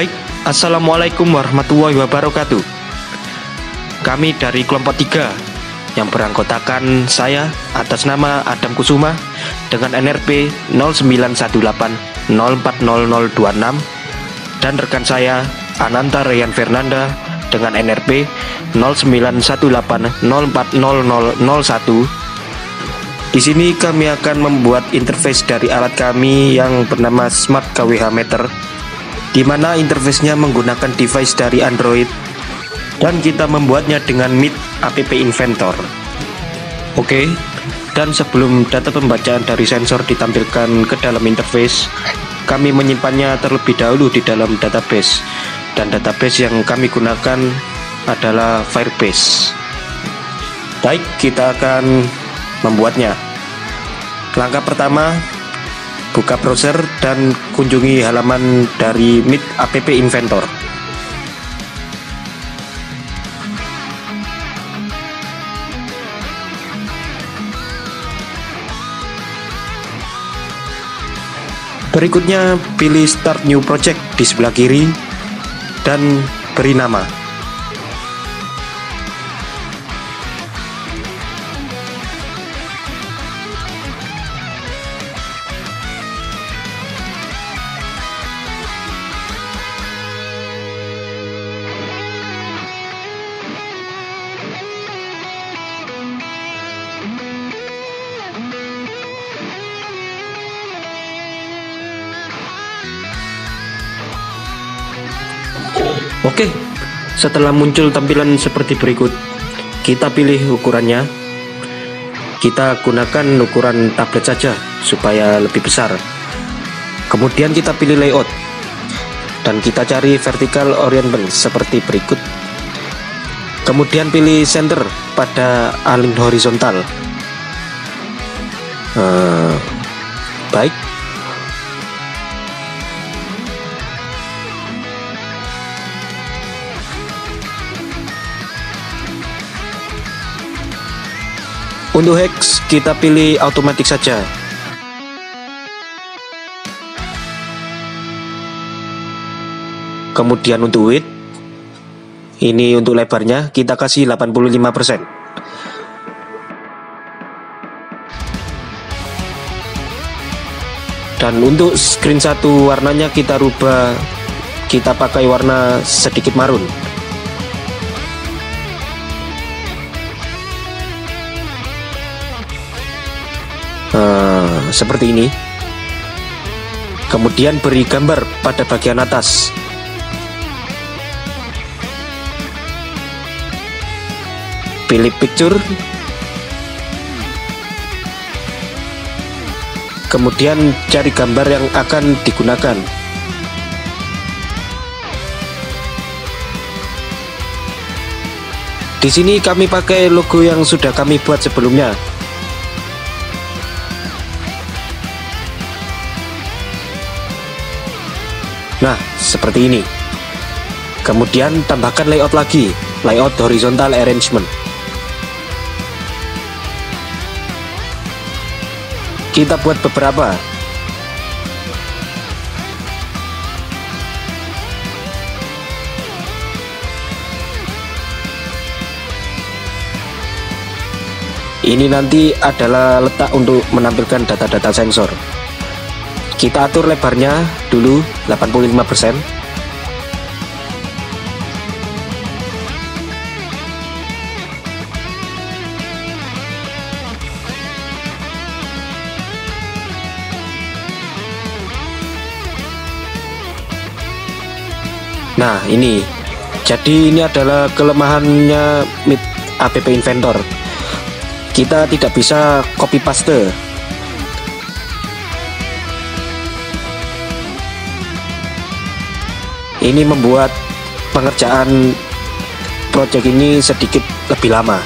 Baik, Assalamualaikum warahmatullahi wabarakatuh. Kami dari kelompok 3 yang beranggotakan saya atas nama Adam Kusuma dengan NRP 0918040026 dan rekan saya Ananta Ryan Fernanda dengan NRP 0918040001. Di sini kami akan membuat interface dari alat kami yang bernama Smart KWH Meter, di mana interface-nya menggunakan device dari Android dan kita membuatnya dengan Meet App Inventor. Oke, dan sebelum data pembacaan dari sensor ditampilkan ke dalam interface, kami menyimpannya terlebih dahulu di dalam database, dan database yang kami gunakan adalah Firebase. Baik, kita akan membuatnya. Langkah pertama, buka browser dan kunjungi halaman dari Meet App Inventor. Berikutnya pilih Start New Project di sebelah kiri dan beri nama. Oke, setelah muncul tampilan seperti berikut, kita pilih ukurannya. Kita gunakan ukuran tablet saja supaya lebih besar. Kemudian kita pilih layout dan kita cari vertical alignment seperti berikut. Kemudian pilih center pada align horizontal. Baik. Untuk hex kita pilih automatic saja. Kemudian untuk width, ini untuk lebarnya kita kasih 85%. Dan untuk screen 1 warnanya kita rubah, kita pakai warna sedikit marun. Seperti ini. Kemudian beri gambar pada bagian atas. Pilih picture. Kemudian cari gambar yang akan digunakan. Di sini kami pakai logo yang sudah kami buat sebelumnya. Nah, seperti ini. Kemudian tambahkan layout lagi, layout horizontal arrangement. Kita buat beberapa. Ini nanti adalah letak untuk menampilkan data-data sensor. Kita atur lebarnya dulu 85%. Nah, ini. Jadi ini adalah kelemahannya Meet App Inventor. Kita tidak bisa copy paste. Ini membuat pengerjaan project ini sedikit lebih lama.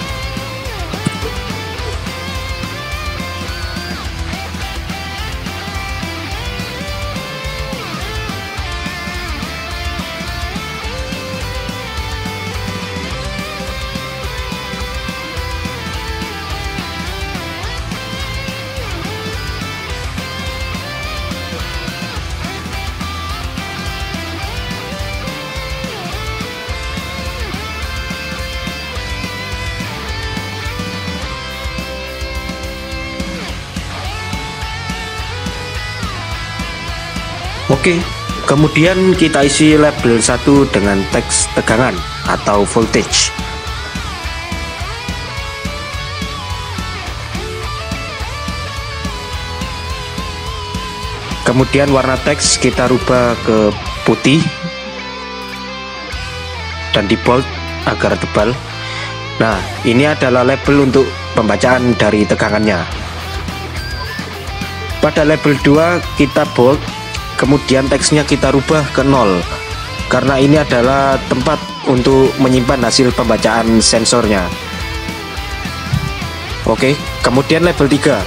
Oke, kemudian kita isi label 1 dengan teks tegangan atau voltage. Kemudian warna teks kita rubah ke putih dan di bold agar tebal. Nah, ini adalah label untuk pembacaan dari tegangannya. Pada label 2 kita bold, kemudian teksnya kita rubah ke 0 karena ini adalah tempat untuk menyimpan hasil pembacaan sensornya. Oke, kemudian label 3.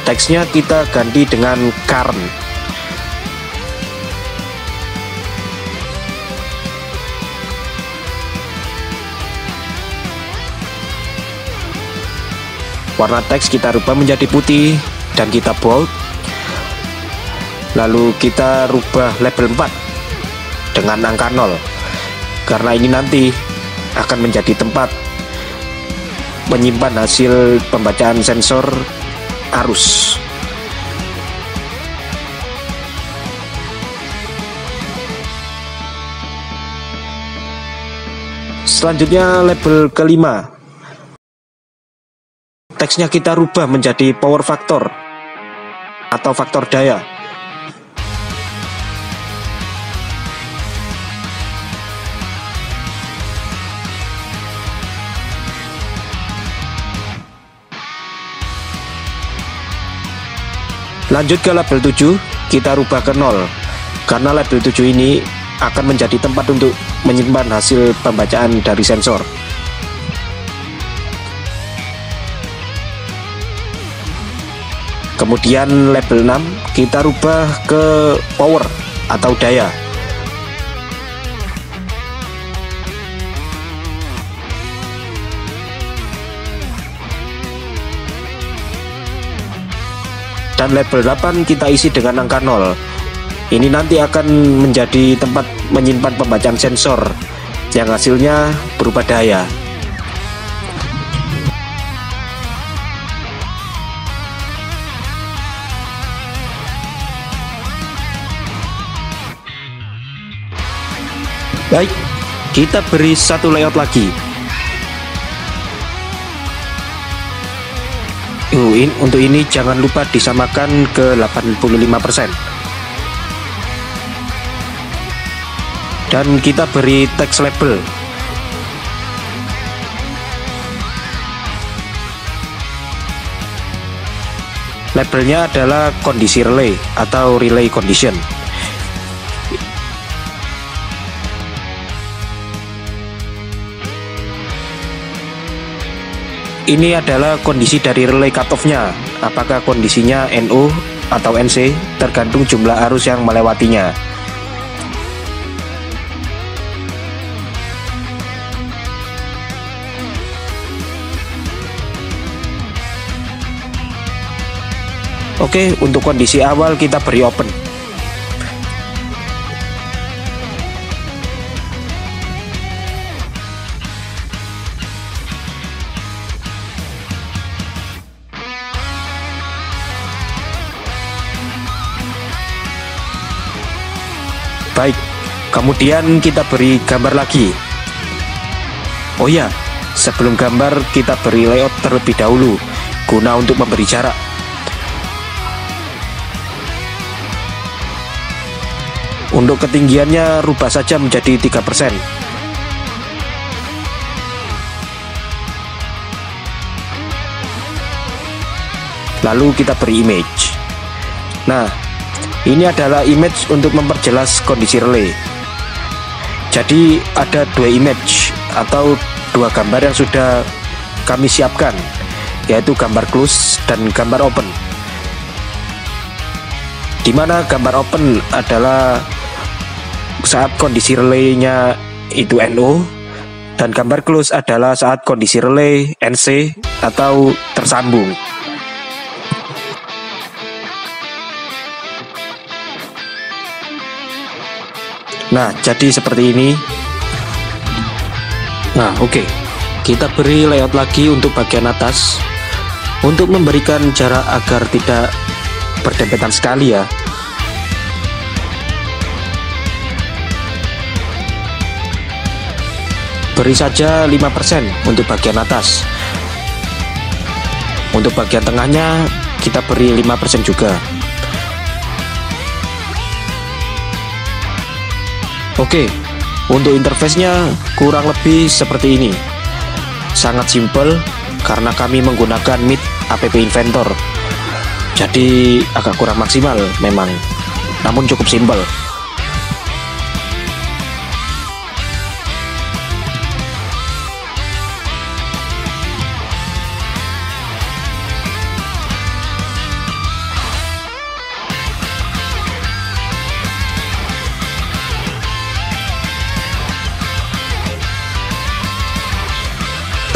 Teksnya kita ganti dengan current. Warna teks kita rubah menjadi putih dan kita bold. Lalu kita rubah label 4 dengan angka 0 karena ini nanti akan menjadi tempat menyimpan hasil pembacaan sensor arus. Selanjutnya label kelima, teksnya kita rubah menjadi power factor atau faktor daya. Lanjut ke label 7, kita rubah ke 0 karena label 7 ini akan menjadi tempat untuk menyimpan hasil pembacaan dari sensor. Kemudian label 6 kita rubah ke power atau daya. Dan label 8 kita isi dengan angka 0. Ini nanti akan menjadi tempat menyimpan pembacaan sensor yang hasilnya berupa daya. Baik, kita beri satu layout lagi. Untuk ini jangan lupa disamakan ke 85%. Dan kita beri teks label. Labelnya adalah kondisi relay atau relay condition. Ini adalah kondisi dari relay cutoff-nya, apakah kondisinya NO atau NC, tergantung jumlah arus yang melewatinya. Oke, untuk kondisi awal kita beri open. Baik, kemudian kita beri gambar lagi. Oh ya, sebelum gambar kita beri layout terlebih dahulu, guna untuk memberi jarak. Untuk ketinggiannya rubah saja menjadi 3%. Lalu kita beri image. Nah, ini adalah image untuk memperjelas kondisi relay. Jadi ada dua image atau dua gambar yang sudah kami siapkan, yaitu gambar close dan gambar open. Dimana gambar open adalah saat kondisi relaynya itu NO, dan gambar close adalah saat kondisi relay NC atau tersambung. Nah, jadi seperti ini. Nah, oke. Kita beri layout lagi untuk bagian atas. Untuk memberikan jarak agar tidak berdempetan sekali ya, beri saja 5% untuk bagian atas. Untuk bagian tengahnya kita beri 5% juga. Oke, untuk interface-nya kurang lebih seperti ini. Sangat simpel karena kami menggunakan Meet App Inventor. Jadi agak kurang maksimal memang, namun cukup simpel.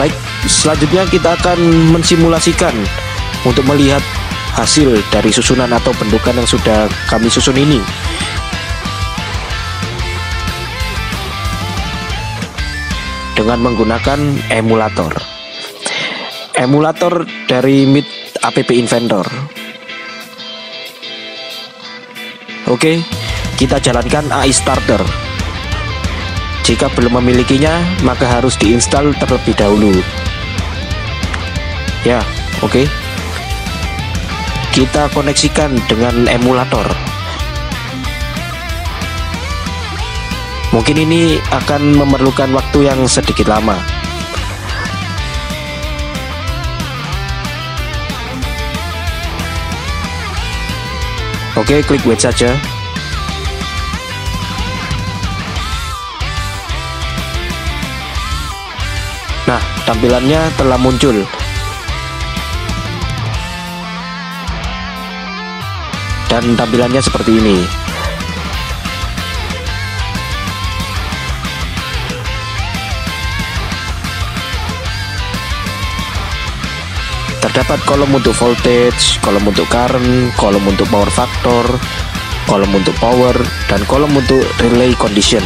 Baik, selanjutnya kita akan mensimulasikan untuk melihat hasil dari susunan atau bentukan yang sudah kami susun ini. Dengan menggunakan emulator. Emulator dari Meet App Inventor. Oke, kita jalankan AI Starter. Jika belum memilikinya, maka harus diinstal terlebih dahulu. Ya, oke. Kita koneksikan dengan emulator. Mungkin ini akan memerlukan waktu yang sedikit lama. Oke, klik wait saja. Nah, tampilannya telah muncul. Dan tampilannya seperti ini. Terdapat kolom untuk voltage, kolom untuk current, kolom untuk power factor, kolom untuk power, dan kolom untuk relay condition.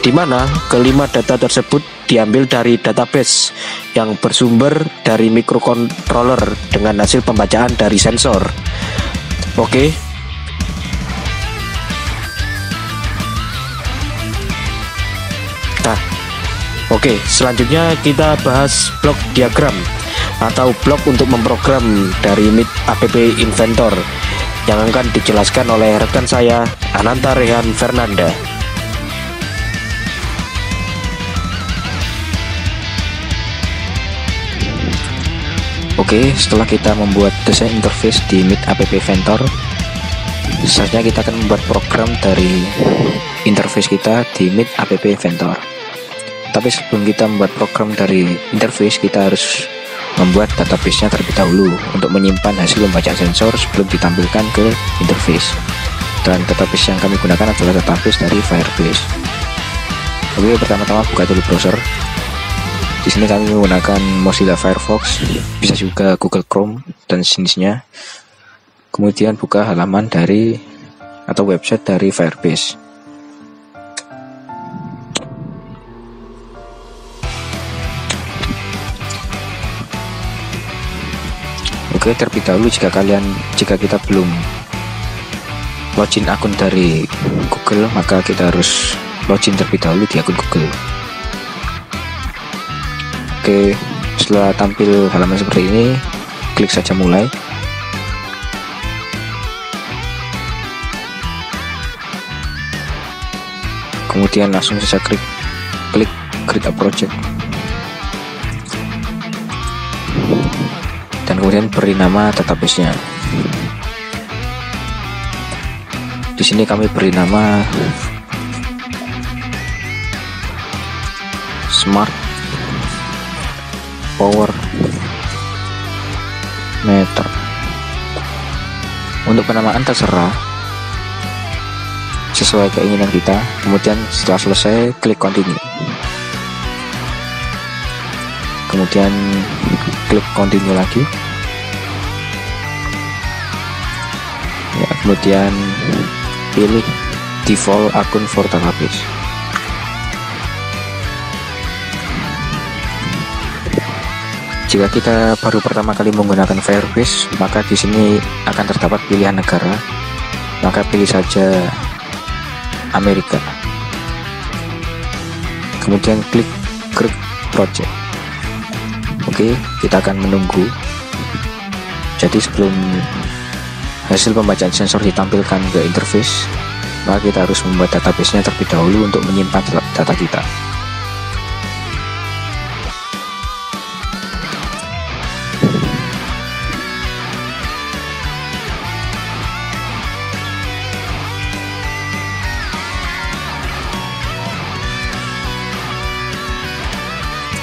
Di mana kelima data tersebut diambil dari database yang bersumber dari microcontroller dengan hasil pembacaan dari sensor. Oke. Nah, oke, selanjutnya kita bahas blok diagram atau blok untuk memprogram dari Meet App Inventor yang akan dijelaskan oleh rekan saya Ananta Rehan Fernanda. Oke, setelah kita membuat desain interface di Meet App Inventor, selanjutnya kita akan membuat program dari interface kita di Meet App Inventor. Tapi sebelum kita membuat program dari interface, kita harus membuat database-nya terlebih dahulu untuk menyimpan hasil pembacaan sensor sebelum ditampilkan ke interface. Dan database yang kami gunakan adalah database dari Firebase. Oke, pertama-tama buka dulu browser. Di sini kami menggunakan Mozilla Firefox, bisa juga Google Chrome dan sejenisnya. Kemudian buka halaman dari atau website dari Firebase. Oke, terlebih dahulu jika kita belum login akun dari Google, maka kita harus login terlebih dahulu di akun Google. Oke, setelah tampil halaman seperti ini, klik saja mulai. Kemudian langsung saja klik create a project. Dan kemudian beri nama database-nya. Di sini kami beri nama Smart Power Meter. Untuk penamaan terserah sesuai keinginan kita. Kemudian setelah selesai klik continue. Kemudian klik continue lagi. Ya, kemudian pilih default akun for database. Jika kita baru pertama kali menggunakan Firebase, maka di sini akan terdapat pilihan negara. Maka pilih saja Amerika. Kemudian klik Create Project. Oke, kita akan menunggu. Jadi sebelum hasil pembacaan sensor ditampilkan ke interface, maka kita harus membuat database-nya terlebih dahulu untuk menyimpan data kita.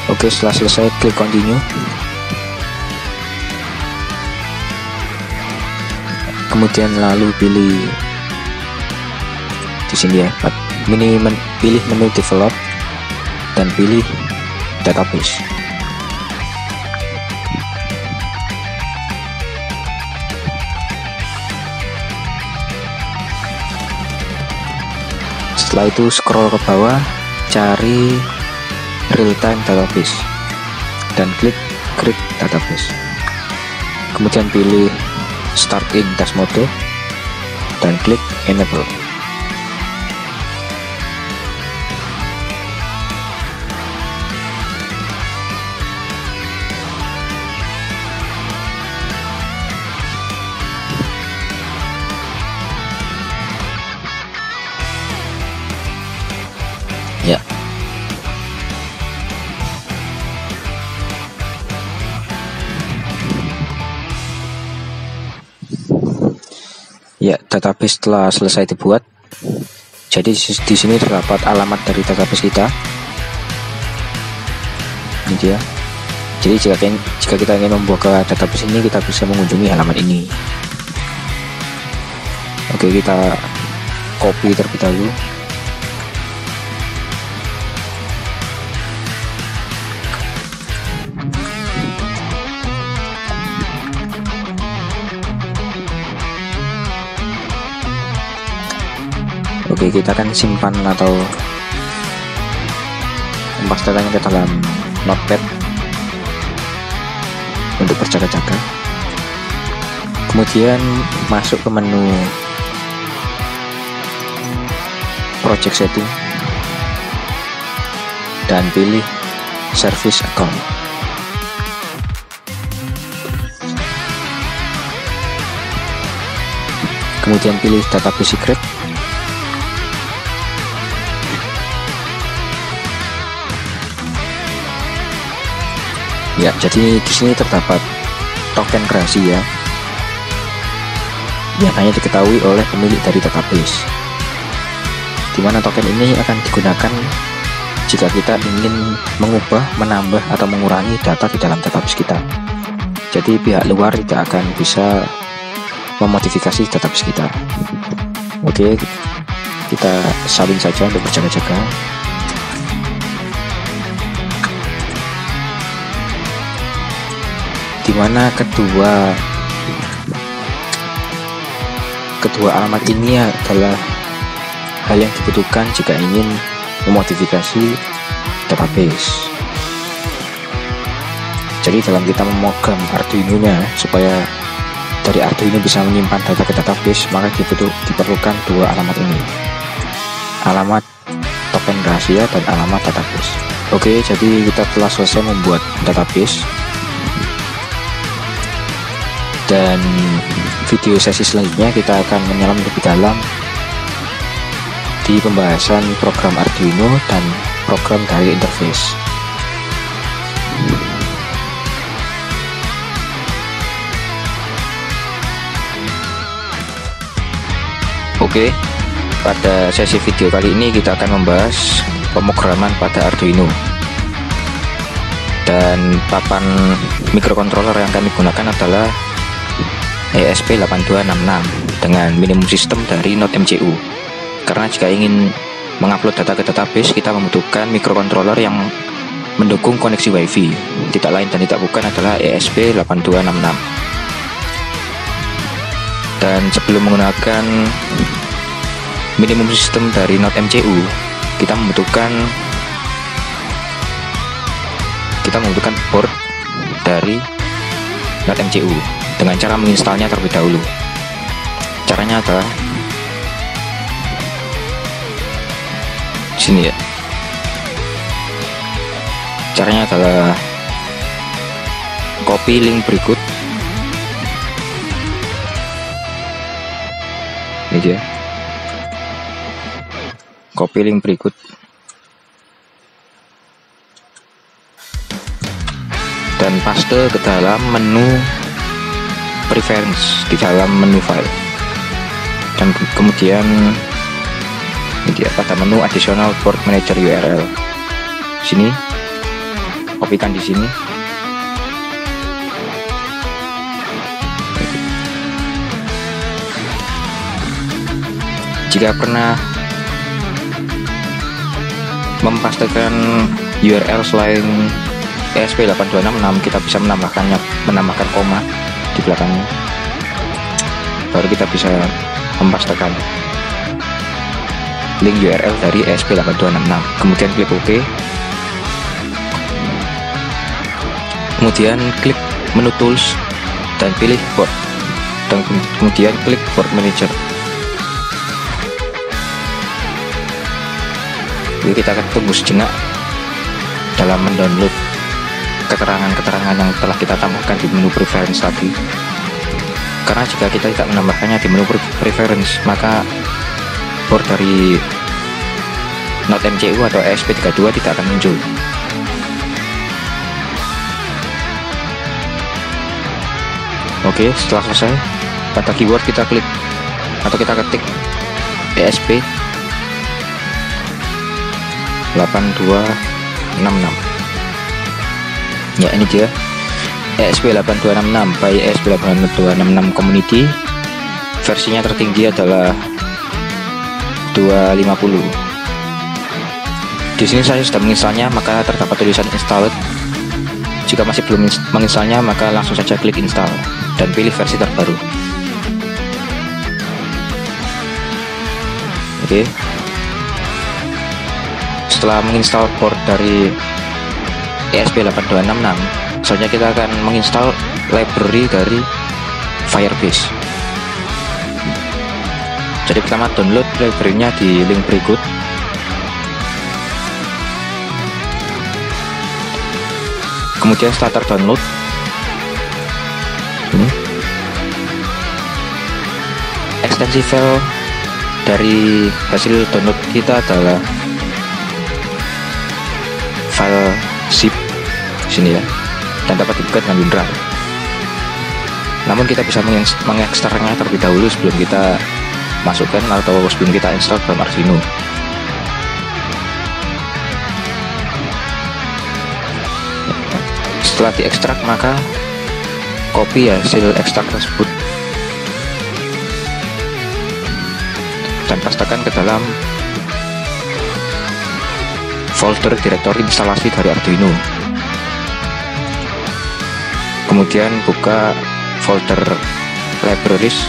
Oke, setelah selesai klik continue. Kemudian lalu pilih di sini ya, pilih menu develop dan pilih database. Setelah itu scroll ke bawah, cari real-time database dan klik create database. Kemudian pilih start in task mode dan klik enable. Ya, database telah selesai dibuat. Jadi di sini terdapat alamat dari database kita. Ini dia. Jadi jika kita ingin membuka database ini, kita bisa mengunjungi halaman ini. Oke, kita copy terlebih dahulu. Oke, kita akan simpan atau mempas datanya ke dalam notepad untuk berjaga-jaga. Kemudian masuk ke menu project setting dan pilih service account. Kemudian pilih database secret. Ya, jadi di sini terdapat token rahasia yang hanya diketahui oleh pemilik dari database, di mana token ini akan digunakan jika kita ingin mengubah, menambah, atau mengurangi data di dalam database kita. Jadi pihak luar tidak akan bisa memodifikasi database kita. Oke, kita salin saja untuk berjaga-jaga. Dimana kedua alamat ini adalah hal yang dibutuhkan jika ingin memodifikasi database. Jadi dalam kita memegang Arduino-nya, supaya dari Arduino bisa menyimpan data ke database, maka diperlukan dua alamat ini, alamat token rahasia dan alamat database. Oke, jadi kita telah selesai membuat database. Dan video sesi selanjutnya kita akan menyelam lebih dalam di pembahasan program Arduino dan program dari interface. Oke, pada sesi video kali ini kita akan membahas pemrograman pada Arduino. Dan papan microcontroller yang kami gunakan adalah ESP8266 dengan minimum sistem dari NodeMCU. Karena jika ingin mengupload data ke database, kita membutuhkan microcontroller yang mendukung koneksi WiFi. Tidak lain dan tidak bukan adalah ESP8266. Dan sebelum menggunakan minimum sistem dari NodeMCU, kita membutuhkan board dari .mcu dengan cara menginstalnya terlebih dahulu. Caranya adalah sini ya. Caranya adalah copy link berikut. Ini dia. Copy link berikut. Dan paste ke dalam menu preference di dalam menu file. Dan kemudian ini dia pada menu additional port manager URL. Sini. Kopikan di sini. Jika pernah mempastekan URL selain ESP8266, kita bisa menambahkan koma di belakangnya. Baru kita bisa mempastekan link URL dari ESP8266. Kemudian klik OK. Kemudian klik menu tools dan pilih port. Dan kemudian klik port manager. Jadi kita akan tunggu sejenak dalam mendownload keterangan-keterangan yang telah kita tambahkan di menu preference tadi. Karena jika kita tidak menambahkannya di menu preference, maka port dari .mcu atau ESP32 tidak akan muncul. Oke, setelah selesai, pada keyword kita klik atau kita ketik ESP 8266. Ya, ini dia ESP8266 by ESP8266 Community. Versinya tertinggi adalah 250. Di sini saya sudah menginstalnya, maka terdapat tulisan installed. Jika masih belum menginstalnya, maka langsung saja klik install dan pilih versi terbaru. Oke. Setelah menginstal port dari ESP8266, selanjutnya kita akan menginstal library dari Firebase. Jadi pertama download library-nya di link berikut. Kemudian setelah terdownload, ekstensi file dari hasil download kita adalah file zip sini ya, dan dapat dibuka dengan WinRAR. Namun kita bisa mengekstraknya terlebih dahulu sebelum kita masukkan atau sebelum kita install dalam Arduino. Setelah diekstrak, maka copy hasil ekstrak tersebut dan pastekan ke dalam folder direktori instalasi dari Arduino. Kemudian buka folder libraries.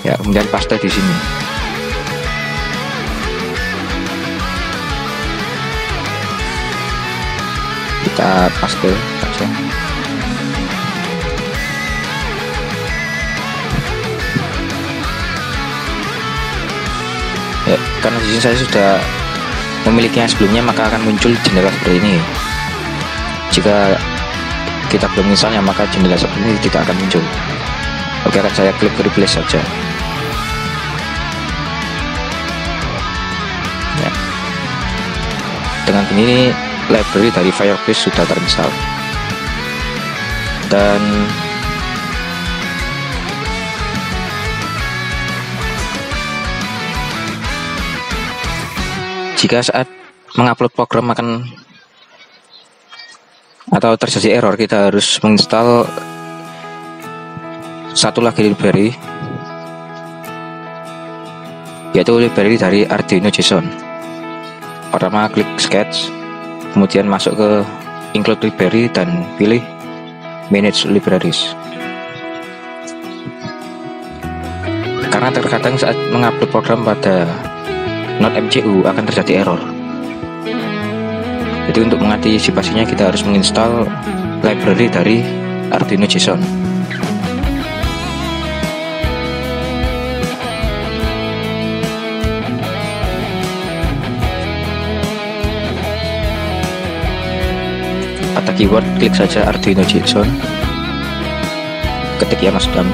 Ya, kemudian paste di sini. Kita paste saja. Ya, karena di sini saya sudah memilikinya sebelumnya, maka akan muncul jendela seperti ini. Jika kita belum menginstalnya, maka jendela seperti ini tidak akan muncul. Oke, akan saya klik replace saja. Ya. Dengan begini library dari Firebase sudah terinstall. Dan jika saat mengupload program atau terjadi error, kita harus menginstal satu lagi library, yaitu library dari Arduino JSON. Pertama klik sketch, kemudian masuk ke include library dan pilih manage libraries. Karena terkadang saat mengupload program pada .mcu akan terjadi error. Jadi untuk mengantisipasinya kita harus menginstal library dari Arduino JSON. Pada keyword, klik saja Arduino JSON, ketik ya maksud kami.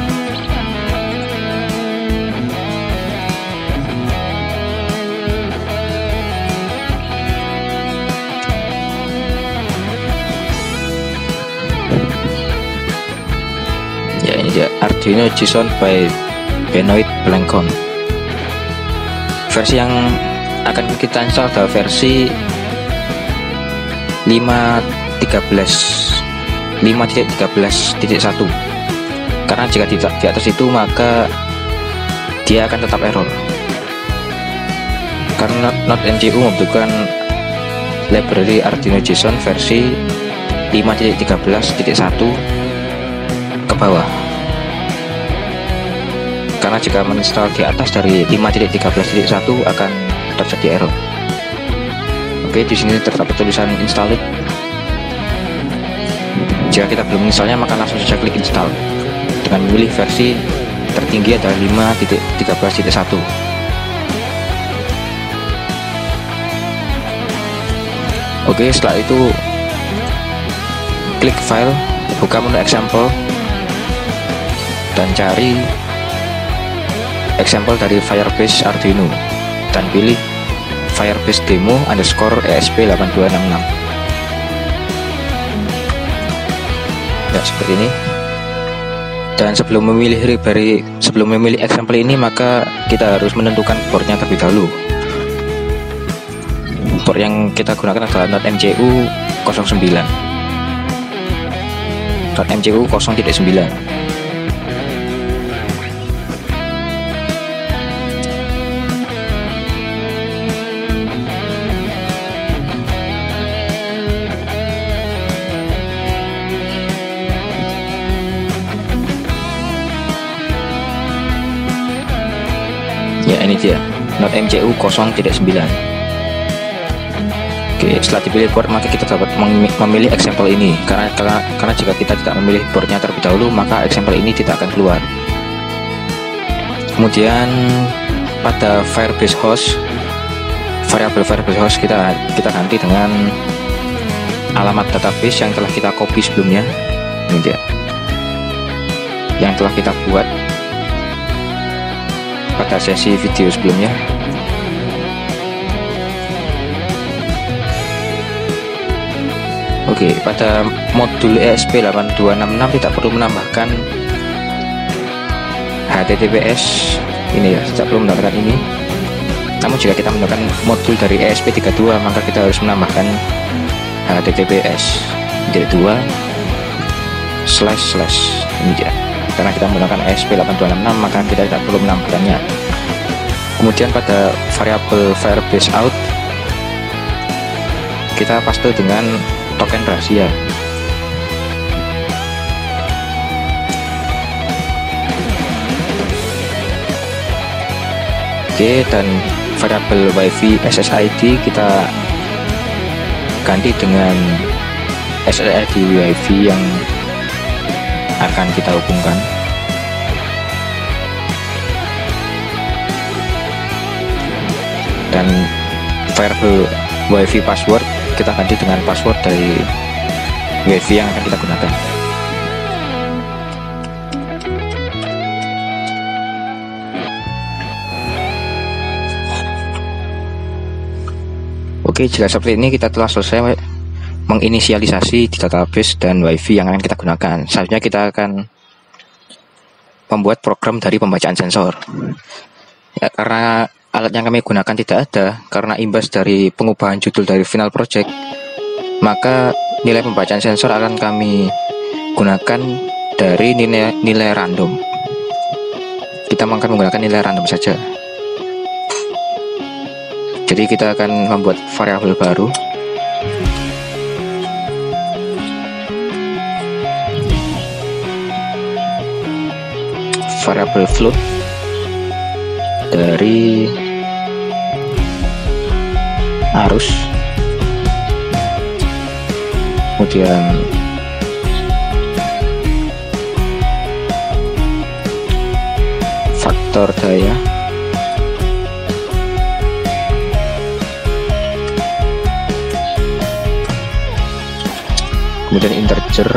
Ya, ini dia Arduino JSON by Benoit Blancon. Versi yang akan kita install adalah versi 5.13.1, karena jika tidak di atas itu maka dia akan tetap error, karena Node.mcu membutuhkan library Arduino JSON versi 5.13.1 ke bawah, karena jika menginstal di atas dari 5.13.1 akan terjadi error. Oke, di sini terdapat tulisan install it. Jika kita belum menginstalnya maka langsung saja klik install dengan memilih versi tertinggi adalah 5.13.1. Oke, setelah itu klik file, buka menu example dan cari example dari Firebase Arduino dan pilih Firebase demo _ESP8266. Ya, seperti ini. Dan sebelum memilih example ini maka kita harus menentukan portnya terlebih dahulu. Port yang kita gunakan adalah Node.mcu 09. Node.mcu 0.9. Ya, ini dia Node.mcu 0.9. Oke, setelah dipilih board maka kita dapat memilih example ini, karena jika kita tidak memilih boardnya terlebih dahulu maka example ini tidak akan keluar. Kemudian pada Firebase host, variabel Firebase host kita ganti dengan alamat database yang telah kita copy sebelumnya. Ini dia yang telah kita buat pada sesi video sebelumnya. Oke, pada modul ESP8266 tidak perlu menambahkan HTTPS ini ya, tidak perlu menambahkan ini. Namun jika kita menggunakan modul dari ESP32 maka kita harus menambahkan HTTPS //, ini dia. Karena kita menggunakan ESP8266 maka kita tidak perlu menambahkannya. Kemudian pada variabel Firebase out kita paste dengan token rahasia. Oke, dan variabel wifi SSID kita ganti dengan SSID wifi yang akan kita hubungkan. Dan variabel wifi password kita ganti dengan password dari wifi yang akan kita gunakan. Oke, jika seperti ini kita telah selesai menginisialisasi di database dan wifi yang akan kita gunakan. Selanjutnya kita akan membuat program dari pembacaan sensor. Ya, karena alat yang kami gunakan tidak ada, karena imbas dari pengubahan judul dari final project, maka nilai pembacaan sensor akan kami gunakan dari nilai random. Kita akan menggunakan nilai random saja. Jadi kita akan membuat variabel baru. Variabel float dari arus, kemudian faktor daya, kemudian integer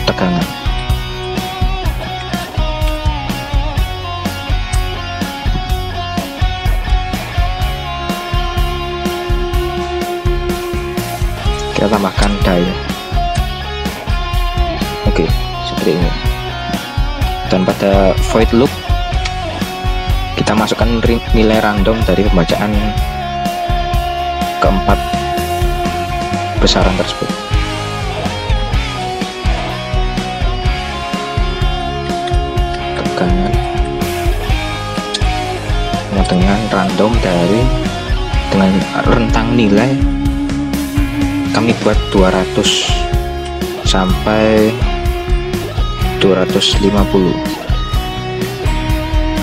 tegangan. Kita tambahkan daya. Oke, seperti ini. Dan pada void loop kita masukkan nilai random dari pembacaan keempat besaran tersebut. Tegangan dengan random dari dengan rentang nilai kami buat 200 sampai 250.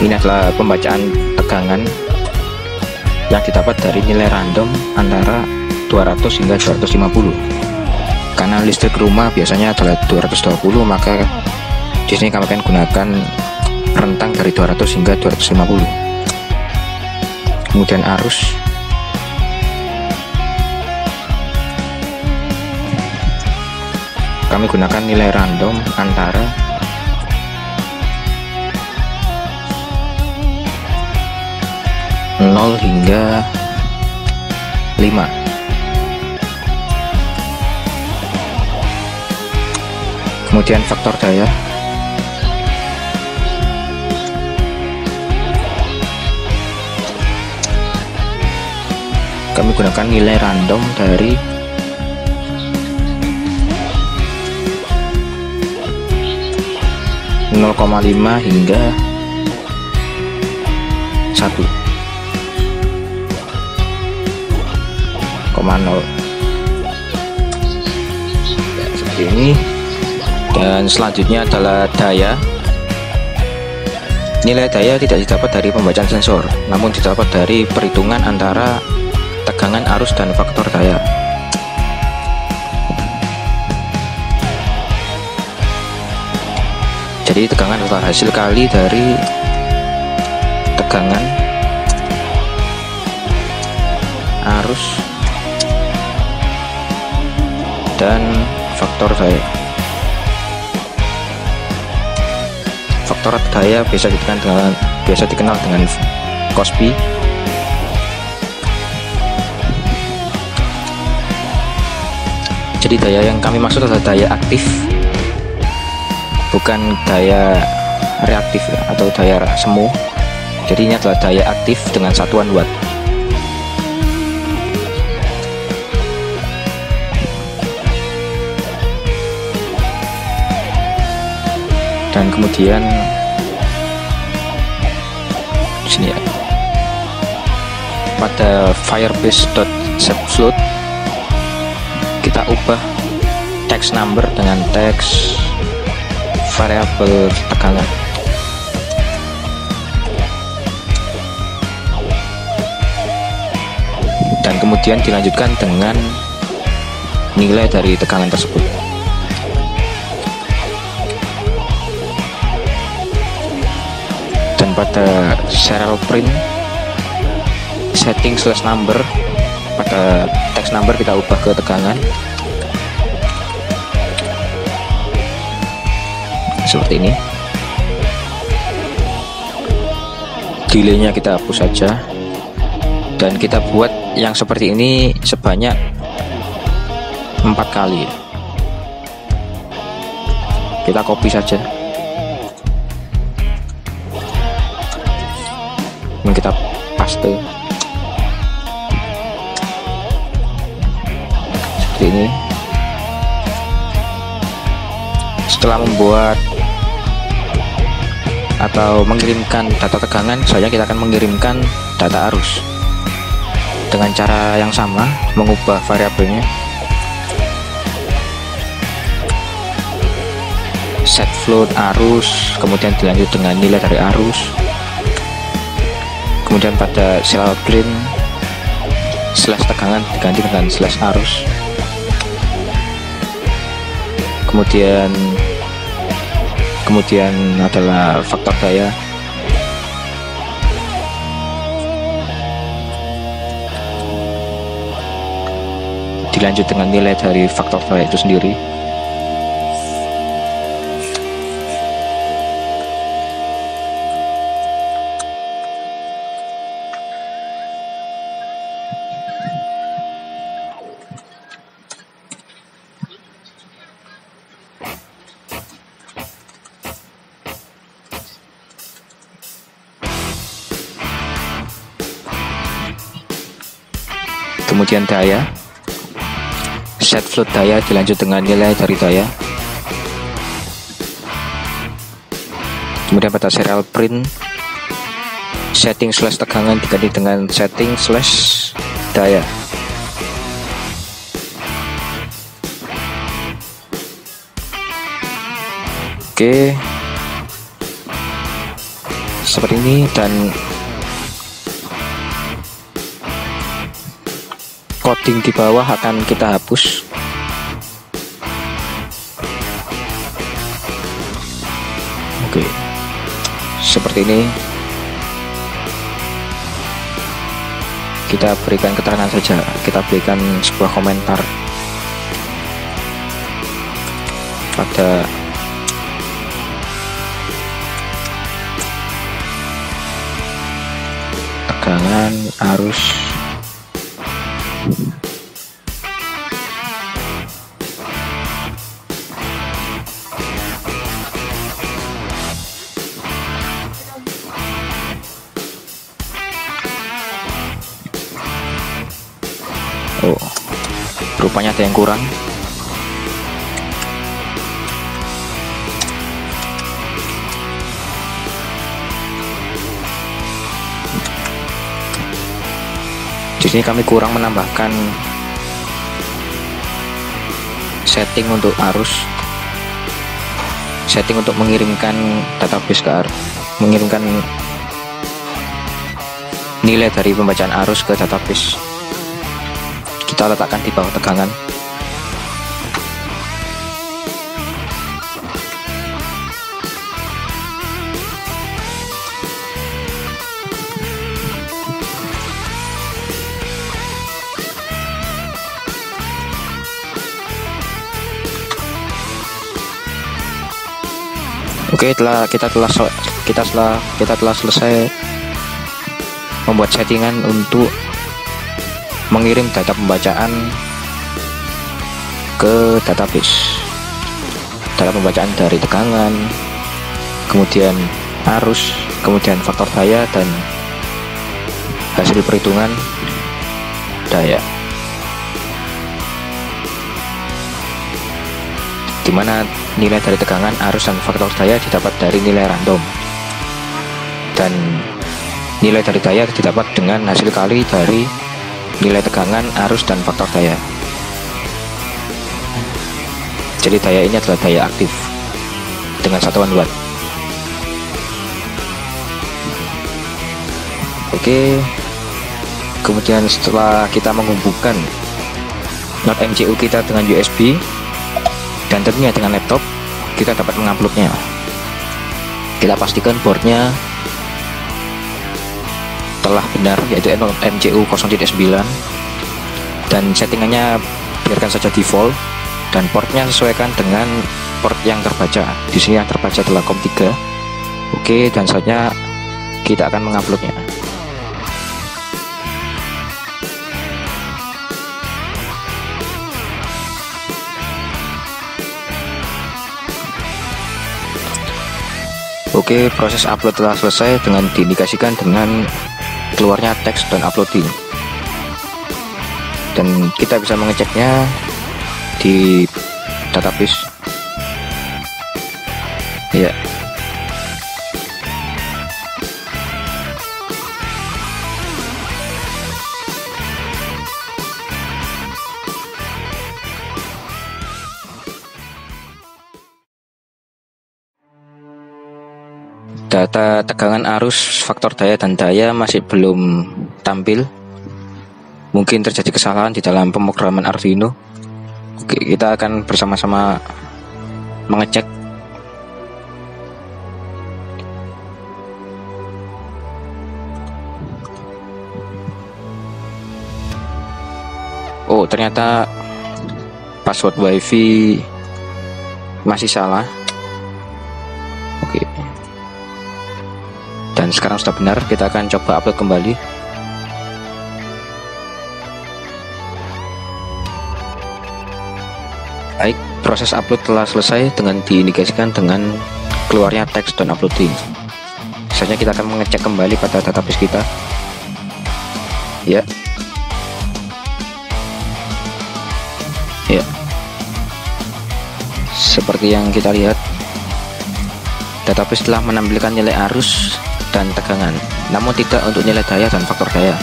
Ini adalah pembacaan tegangan yang didapat dari nilai random antara 200 hingga 250. Karena listrik rumah biasanya adalah 220, maka di sini kami akan gunakan rentang dari 200 hingga 250. Kemudian arus, kami gunakan nilai random antara 0 hingga 5. Kemudian faktor daya, kami gunakan nilai random dari 0,5 hingga 1,0. Seperti ini. Dan selanjutnya adalah daya. Nilai daya tidak didapat dari pembacaan sensor, namun didapat dari perhitungan antara tegangan, arus, dan faktor daya. Jadi tegangan adalah hasil kali dari tegangan, arus, dan faktor daya. Faktor daya biasa dikenal dengan Cosby. Jadi daya yang kami maksud adalah daya aktif, bukan daya reaktif atau daya semu. Jadi ini adalah daya aktif dengan satuan watt. Dan kemudian sini ya, pada firebase.setFloat kita ubah text number dengan teks variabel tegangan. Dan kemudian dilanjutkan dengan nilai dari tegangan tersebut. Dan pada serial print setting /number, pada text number kita ubah ke tegangan. Seperti ini. Delaynya kita hapus saja, dan kita buat yang seperti ini sebanyak 4 kali. Kita copy saja, dan kita paste seperti ini. Setelah membuat atau mengirimkan data tegangan, saja kita akan mengirimkan data arus dengan cara yang sama, mengubah variabelnya. Set float arus, kemudian dilanjut dengan nilai dari arus. Kemudian pada serial print slash tegangan diganti dengan slash arus. Kemudian adalah faktor daya dilanjut dengan nilai dari faktor daya itu sendiri. Kemudian daya, set float daya dilanjut dengan nilai dari daya. Kemudian pada serial print, setting slash tegangan diganti dengan setting slash daya. Oke, seperti ini, dan coding di bawah akan kita hapus. Oke, seperti ini. Kita berikan keterangan saja, kita berikan sebuah komentar pada tegangan arus rupanya ada yang kurang. Di sini kami kurang menambahkan setting untuk arus, setting untuk mengirimkan database mengirimkan nilai dari pembacaan arus ke database. Kita letakkan di bawah tegangan. Oke, kita telah selesai membuat settingan untuk mengirim data pembacaan ke database. Data pembacaan dari tegangan, kemudian arus, kemudian faktor daya, dan hasil perhitungan daya, dimana nilai dari tegangan, arus, dan faktor daya didapat dari nilai random, dan nilai dari daya didapat dengan hasil kali dari nilai tegangan, arus, dan faktor daya. Jadi daya ini adalah daya aktif dengan satuan watt. Oke, kemudian setelah kita menghubungkan not MCU kita dengan USB dan tentunya dengan laptop, kita dapat menguploadnya. Kita pastikan boardnya telah benar, yaitu MCU 0.9, dan settingannya biarkan saja default, dan portnya sesuaikan dengan port yang terbaca. Di sini yang terbaca adalah COM3. Oke, dan saatnya kita akan menguploadnya. Oke, proses upload telah selesai dengan diindikasikan dengan keluarnya teks dan uploading, dan kita bisa mengeceknya di database. Ya, data tegangan, arus, faktor daya, dan daya masih belum tampil. Mungkin terjadi kesalahan di dalam pemrograman Arduino. Oke, kita akan bersama-sama mengecek. Oh, ternyata password wifi masih salah. Oke. Dan sekarang sudah benar, kita akan coba upload kembali. Baik, proses upload telah selesai dengan diindikasikan dengan keluarnya teks don't uploading. Selanjutnya kita akan mengecek kembali pada database kita. Ya. Ya. Seperti yang kita lihat, database telah menampilkan nilai arus dan tegangan, namun tidak untuk nilai daya dan faktor daya.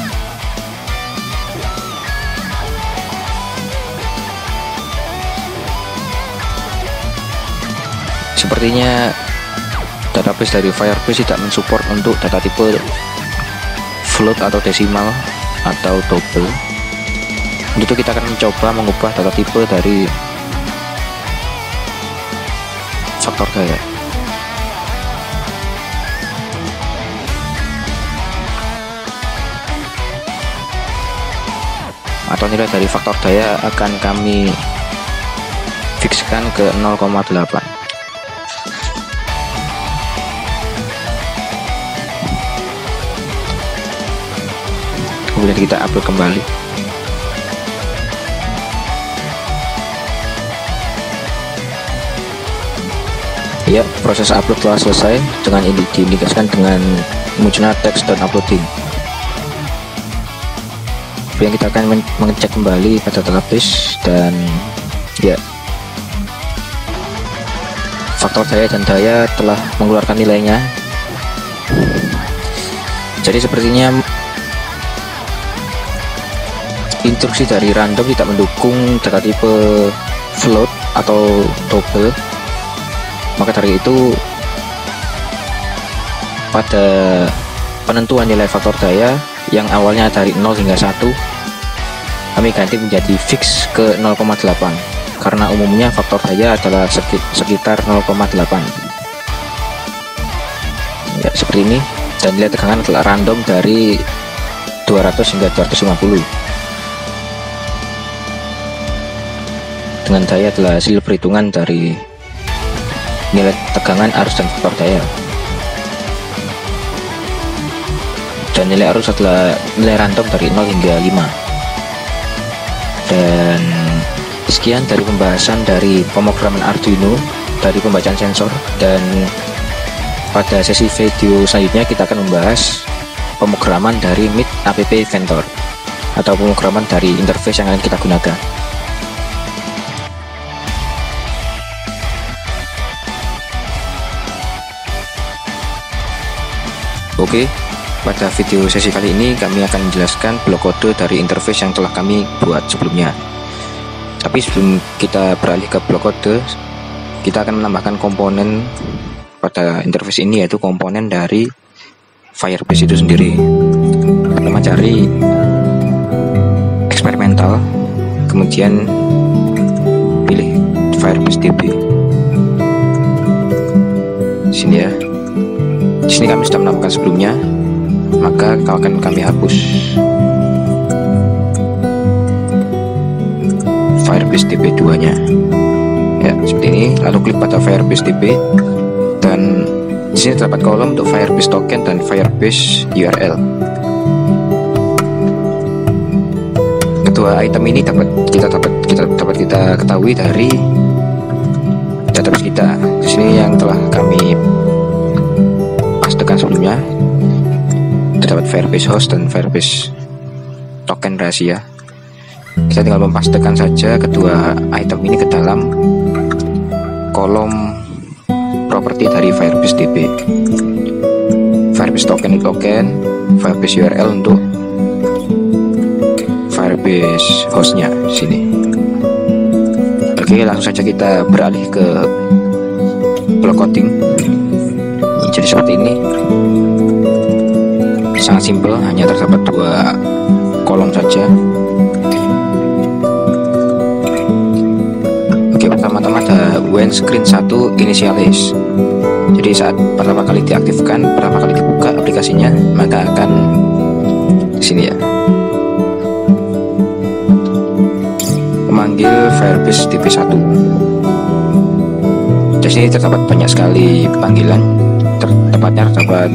Sepertinya database dari Firebase tidak mensupport untuk data tipe float atau desimal atau double. Untuk itu kita akan mencoba mengubah data tipe dari faktor daya. Atau nilai dari faktor daya akan kami fixkan ke 0,8. Kemudian kita upload kembali. Ya, proses upload telah selesai dengan diindikasikan dengan munculnya teks don't uploading. Kemudian kita akan mengecek kembali pada database dan ya, faktor daya dan daya telah mengeluarkan nilainya. Jadi sepertinya instruksi dari random tidak mendukung data tipe float atau double. Maka dari itu, pada penentuan nilai faktor daya yang awalnya dari 0 hingga 1, kami ganti menjadi fix ke 0,8 karena umumnya faktor daya adalah sekitar 0,8. Ya, seperti ini. Dan nilai tegangan adalah random dari 200 hingga 250. Dengan daya adalah hasil perhitungan dari nilai tegangan, arus, dan faktor daya. Dan nilai arus adalah nilai random dari 0 hingga 5. Dan sekian dari pembahasan dari pemrograman Arduino dari pembacaan sensor. Dan pada sesi video selanjutnya kita akan membahas pemrograman dari MIT app Ventor atau pemrograman dari interface yang akan kita gunakan. Oke, pada video sesi kali ini kami akan menjelaskan blok kode dari interface yang telah kami buat sebelumnya. Tapi sebelum kita beralih ke blok kode, kita akan menambahkan komponen pada interface ini, yaitu komponen dari Firebase itu sendiri. Pertama cari eksperimental, kemudian pilih Firebase DB. Sini ya. Di sini kami sudah menambahkan sebelumnya, maka akan kami hapus Firebase DB 2-nya. Ya, seperti ini. Lalu klik pada Firebase DB dan di sini terdapat kolom untuk Firebase token dan Firebase URL. Kedua item ini dapat kita ketahui dari database kita. Di sini yang telah kami pastekan sebelumnya, terdapat Firebase host dan Firebase token rahasia. Kita tinggal mempastekan saja kedua item ini ke dalam kolom properti dari Firebase DB. Firebase token untuk token, Firebase URL untuk Firebase hostnya sini. Oke, langsung saja kita beralih ke block coding. Jadi seperti ini, sangat simpel, hanya terdapat dua kolom saja. Oke, pertama-tama ada when screen 1 initialize. Jadi saat pertama kali diaktifkan, pertama kali dibuka aplikasinya, maka akan di sini ya. memanggil Firebase DP1. Di sini terdapat banyak sekali panggilan, tepatnya terdapat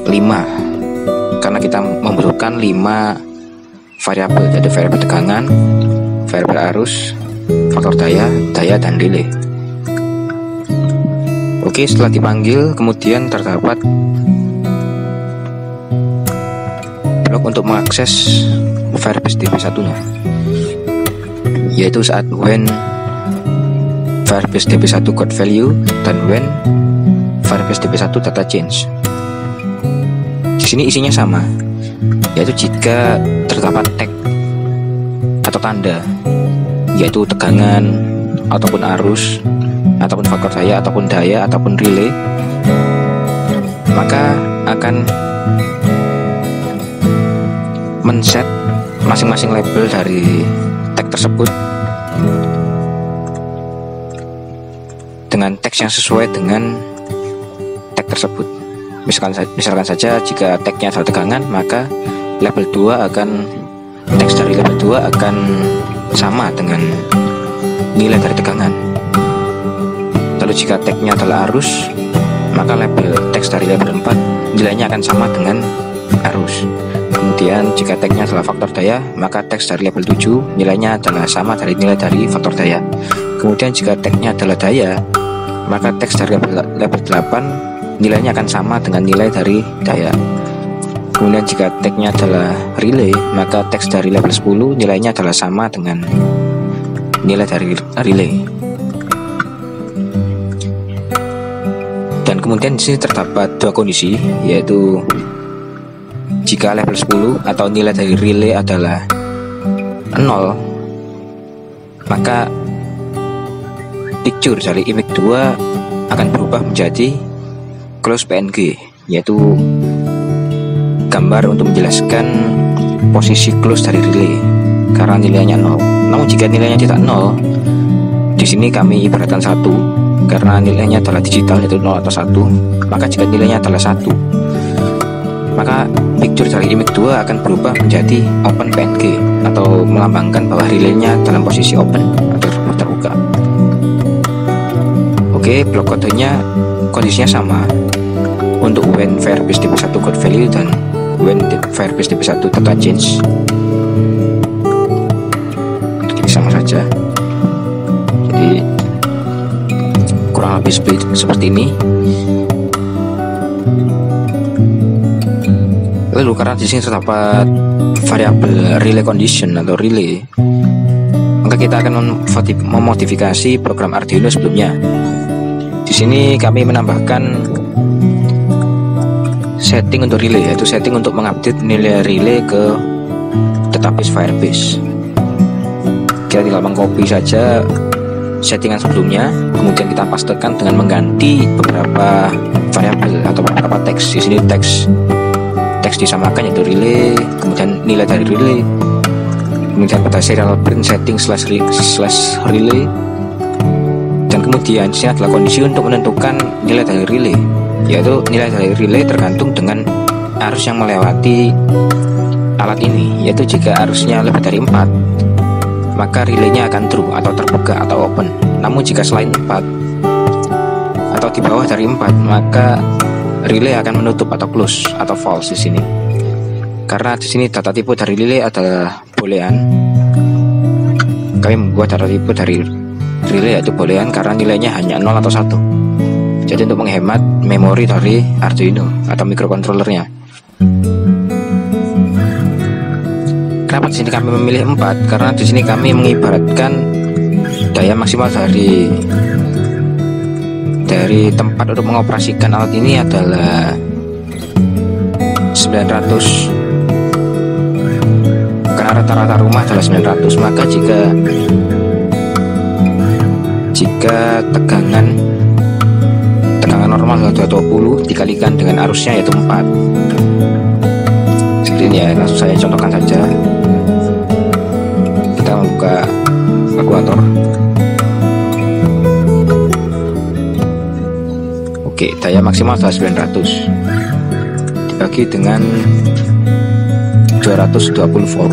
5, karena kita membutuhkan 5 variabel, yaitu variabel tegangan, variabel arus, faktor daya, dan relay. Oke, setelah dipanggil kemudian terdapat blok untuk mengakses Firebase DP1 nya, yaitu saat when Firebase DP1 got value dan when Firebase DP1 data change. Di sini isinya sama, yaitu jika terdapat tag atau tanda, yaitu tegangan ataupun arus ataupun faktor daya ataupun relay, maka akan men-set masing-masing label dari tag tersebut dengan teks yang sesuai dengan tag tersebut. Misalkan saja jika tagnya adalah tegangan, maka label 2 akan teks dari label 2 akan sama dengan nilai dari tegangan. Lalu jika tagnya adalah arus, maka teks dari label 4 nilainya akan sama dengan arus. Kemudian jika tagnya adalah faktor daya, maka teks dari label 7 nilainya adalah sama dari nilai dari faktor daya. Kemudian jika tagnya adalah daya, maka teks dari label 8 nilainya akan sama dengan nilai dari daya. Kemudian jika tagnya adalah relay, maka teks dari label 10 nilainya adalah sama dengan nilai dari relay. Dan kemudian di sini terdapat 2 kondisi, yaitu jika label 10 atau nilai dari relay adalah 0, maka picture dari image 2 akan berubah menjadi close PNG, yaitu gambar untuk menjelaskan posisi close dari relay karena nilainya 0. Namun jika nilainya tidak 0, di sini kami ibaratkan 1 karena nilainya adalah digital, yaitu 0 atau 1. Maka jika nilainya adalah 1, maka picture dari image 2 akan berubah menjadi open PNG atau melambangkan bahwa relaynya dalam posisi open atau terbuka. Oke, blok kodenya kondisinya sama untuk when Firebase DP1 got value dan when Firebase DP1 data change. Jadi sama saja. Jadi kurang lebih seperti ini. Lalu karena di sini terdapat variabel relay condition atau relay, maka kita akan memodifikasi program Arduino sebelumnya. Di sini kami menambahkan setting untuk relay, yaitu setting untuk mengupdate nilai relay ke database Firebase. Kita tinggal mengcopy saja settingan sebelumnya, kemudian kita pastekan dengan mengganti beberapa variabel atau beberapa teks. Di sini teks disamakan, yaitu relay, kemudian nilai dari relay, kemudian pada serial print setting slash relay, dan kemudian di sini adalah kondisi untuk menentukan nilai dari relay, yaitu nilai dari relay tergantung dengan arus yang melewati alat ini, yaitu jika arusnya lebih dari 4, maka relaynya akan true atau terbuka atau open. Namun jika selain 4 atau di bawah dari 4, maka relay akan menutup atau close atau false di sini. Karena di sini data tipe dari relay adalah boolean. Kami membuat data tipe dari relay yaitu boolean karena nilainya hanya 0 atau 1. Jadi untuk menghemat memori dari Arduino atau microcontrollernya. Kenapa di sini kami memilih 4? Karena di sini kami mengibaratkan daya maksimal dari tempat untuk mengoperasikan alat ini adalah 900, karena rata-rata rumah adalah 900. Maka jika tegangan normal adalah 220 dikalikan dengan arusnya yaitu 4. Seperti ini ya, langsung saya contohkan saja. Kita membuka kalkulator. Oke, daya maksimal adalah 900 dibagi dengan 220 volt,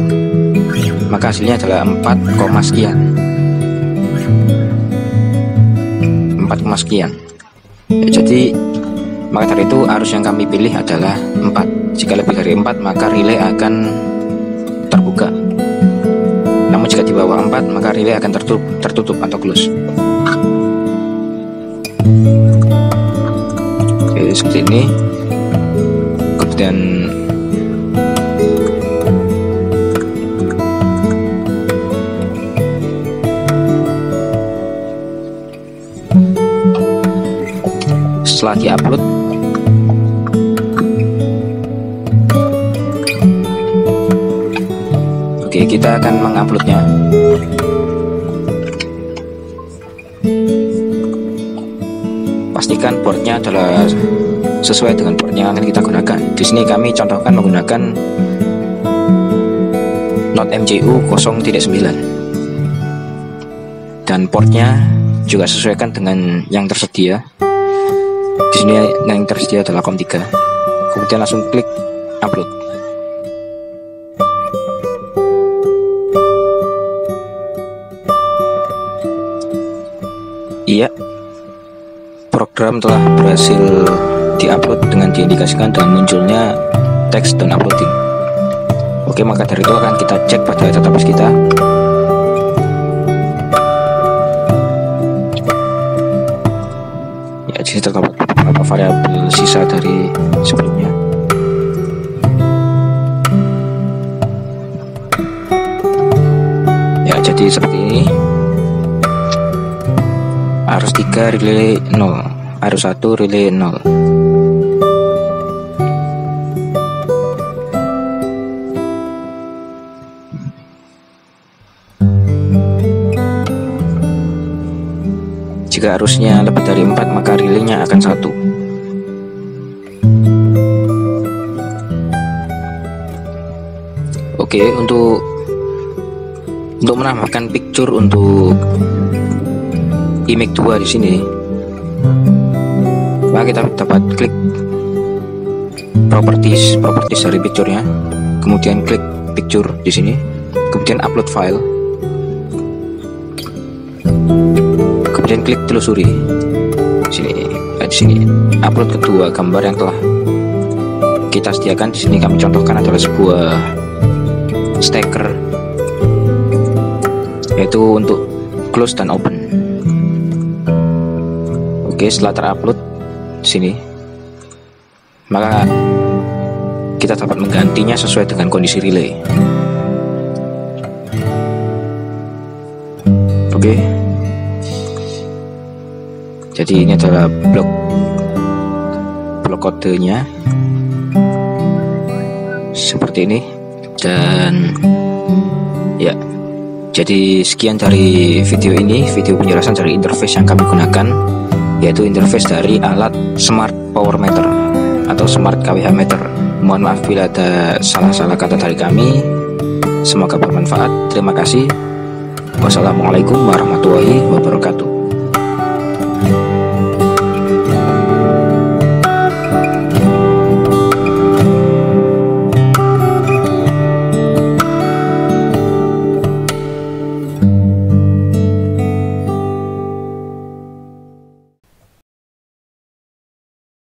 maka hasilnya adalah 4, sekian. 4, sekian. Ya, jadi maka dari itu arus yang kami pilih adalah 4. Jika lebih dari 4 maka relay akan terbuka. Namun jika di bawah 4 maka relay akan tertutup atau close. Oke, seperti ini. Kemudian setelah diupload, oke, kita akan menguploadnya. Pastikan portnya adalah sesuai dengan port yang akan kita gunakan. Di sini kami contohkan menggunakan Node MCU 0.9 dan portnya juga sesuaikan dengan yang tersedia. Di sini yang tersedia adalah COM3. Kemudian langsung klik upload. Iya, program telah berhasil diupload dengan diindikasikan dengan munculnya teks dan uploading. Oke, maka dari itu akan kita cek pada database kita. Ya, di sini terdapat beberapa variabel sisa dari sebelumnya. Ya, jadi seperti ini. Arus 3 relay 0, arus 1 relay 0. Jika arusnya lebih dari 4 maka relaynya akan 1. Oke, untuk menambahkan picture untuk image 2 di sini, maka kita dapat klik properties dari picture-nya, kemudian klik picture di sini, kemudian upload file, kemudian klik telusuri di sini upload kedua gambar yang telah kita sediakan. Di sini kami contohkan adalah sebuah stacker, yaitu untuk close dan open. Oke, setelah terupload di sini, maka kita dapat menggantinya sesuai dengan kondisi relay. Oke, jadi ini adalah blok kodenya seperti ini. Dan ya, jadi sekian dari video ini, video penjelasan dari interface yang kami gunakan, yaitu interface dari alat Smart Power Meter atau Smart KWH Meter. Mohon maaf bila ada salah-salah kata dari kami. Semoga bermanfaat. Terima kasih. Wassalamualaikum warahmatullahi wabarakatuh.